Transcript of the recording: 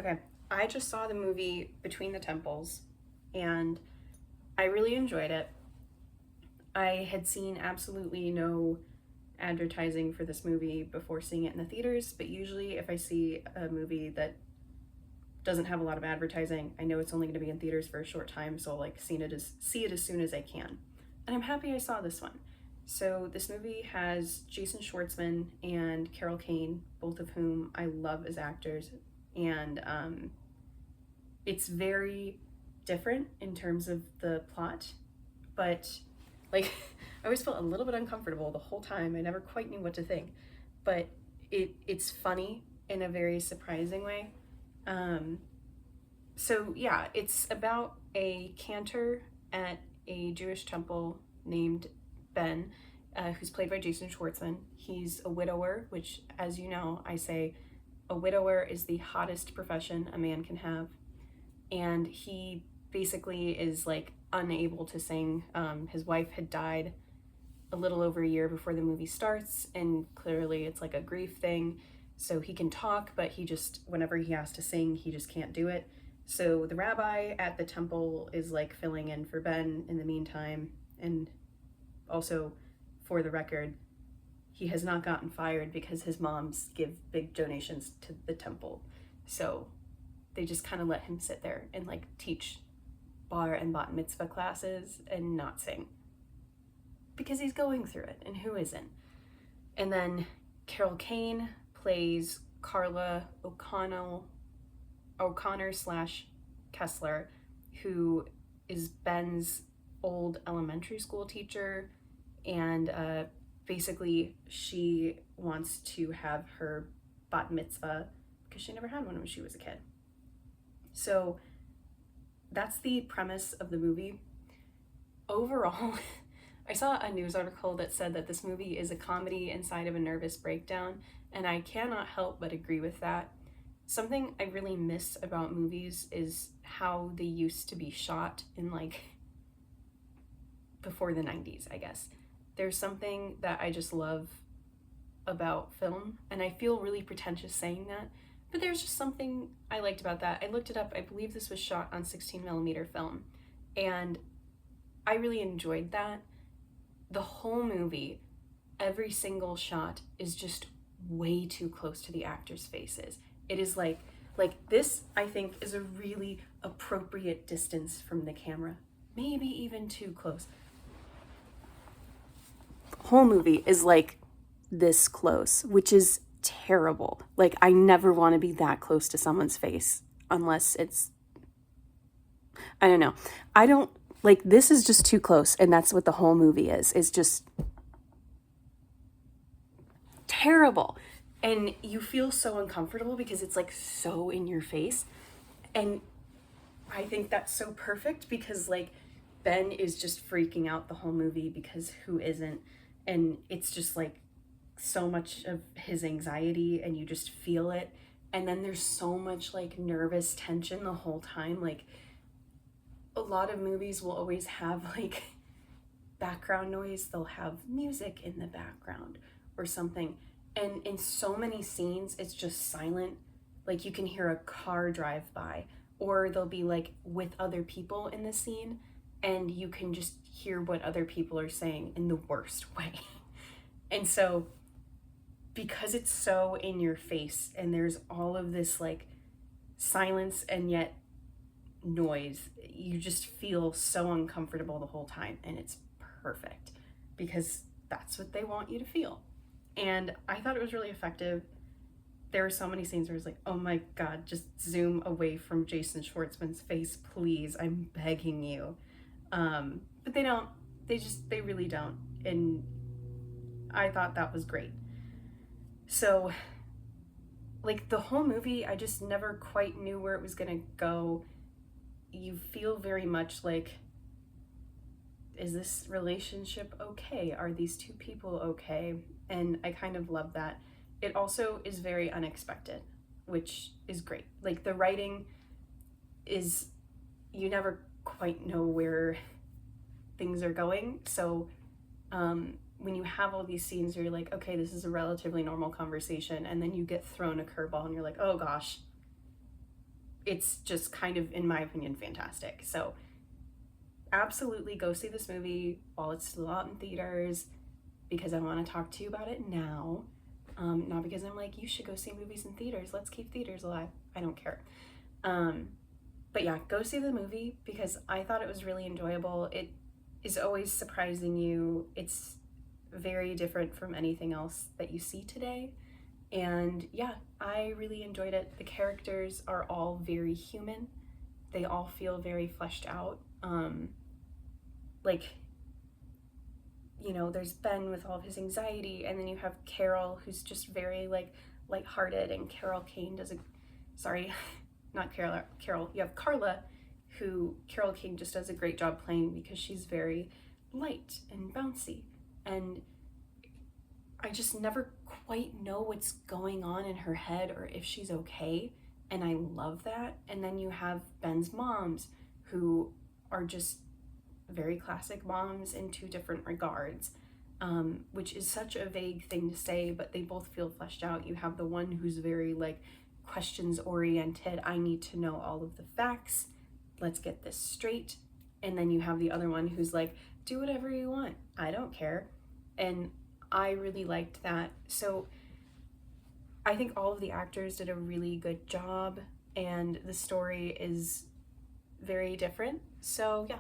Okay, I just saw the movie Between the Temples and I really enjoyed it. I had seen absolutely no advertising for this movie before seeing it in the theaters, but usually if I see a movie that doesn't have a lot of advertising, I know it's only going to be in theaters for a short time, so I'll like see it as soon as I can. And I'm happy I saw this one. So this movie has Jason Schwartzman and Carol Kane, both of whom I love as actors, and it's very different in terms of the plot, but like I always felt a little bit uncomfortable the whole time. I never quite knew what to think, but it's funny in a very surprising way. Um, so yeah, it's about a cantor at a Jewish temple named Ben, who's played by Jason Schwartzman. He's a widower, which, as you know, I say a widower is the hottest profession a man can have, and he basically is like unable to sing. His wife had died a little over a year before the movie starts, and clearly it's like a grief thing. So he can talk, but he just, whenever he has to sing, he just can't do it. So the rabbi at the temple is like filling in for Ben in the meantime. And also, for the record, he has not gotten fired because his moms give big donations to the temple. So they just kind of let him sit there and like teach bar and bat mitzvah classes and not sing because he's going through it, and who isn't? And then Carol Kane plays Carla O'Connor slash Kessler, who is Ben's old elementary school teacher, and basically she wants to have her bat mitzvah because she never had one when she was a kid. So that's the premise of the movie. Overall, I saw a news article that said that this movie is a comedy inside of a nervous breakdown, and I cannot help but agree with that. Something I really miss about movies is how they used to be shot in like before the 90s, I guess. There's something that I just love about film, and I feel really pretentious saying that, but there's just something I liked about that. I looked it up. I believe this was shot on 16 millimeter film, and I really enjoyed that. The whole movie, every single shot is just way too close to the actors' faces. It is like this, I think, is a really appropriate distance from the camera. Maybe even too close. The whole movie is like this close, which is terrible. Like, I never want to be that close to someone's face unless it's, I don't know. I don't like, this is just too close, and that's what the whole movie is. It's just terrible. And you feel so uncomfortable because it's like so in your face. And I think that's so perfect because like Ben is just freaking out the whole movie because who isn't? And it's just like so much of his anxiety, and you just feel it. And then there's so much like nervous tension the whole time. Like, a lot of movies will always have like background noise, they'll have music in the background or something. And in so many scenes, it's just silent. Like, you can hear a car drive by, or they'll be like with other people in the scene, and you can just hear what other people are saying in the worst way. And so, because it's so in your face, and there's all of this like silence and yet noise, you just feel so uncomfortable the whole time, and it's perfect because that's what they want you to feel. And I thought it was really effective. There were so many scenes where I was like, oh my god, just zoom away from Jason Schwartzman's face, please, I'm begging you. But they don't. They really don't. And I thought that was great. So, like, the whole movie, I just never quite knew where it was gonna go. You feel very much like, is this relationship okay? Are these two people okay? And I kind of love that. It also is very unexpected, which is great. Like, the writing is, you never quite know where things are going. So when you have all these scenes where you're like, okay, this is a relatively normal conversation, and then you get thrown a curveball and you're like, oh gosh, it's just kind of, in my opinion, fantastic. So absolutely go see this movie while it's still out in theaters, because I want to talk to you about it now. Not because I'm like, you should go see movies in theaters. Let's keep theaters alive. I don't care. Um, but yeah, go see the movie because I thought it was really enjoyable. It is always surprising you. It's very different from anything else that you see today. And yeah, I really enjoyed it. The characters are all very human. They all feel very fleshed out. Like, you know, there's Ben with all of his anxiety, and then you have Carol, who's just very like lighthearted, and Carol Kane does a, sorry, not Carol. You have Carla, who Carol King just does a great job playing because she's very light and bouncy, and I just never quite know what's going on in her head or if she's okay, and I love that. And then you have Ben's moms, who are just very classic moms in two different regards, which is such a vague thing to say, but they both feel fleshed out. You have the one who's very like questions oriented. I need to know all of the facts. Let's get this straight. And then you have the other one who's like, do whatever you want. I don't care. And I really liked that. So I think all of the actors did a really good job, and the story is very different. So yeah,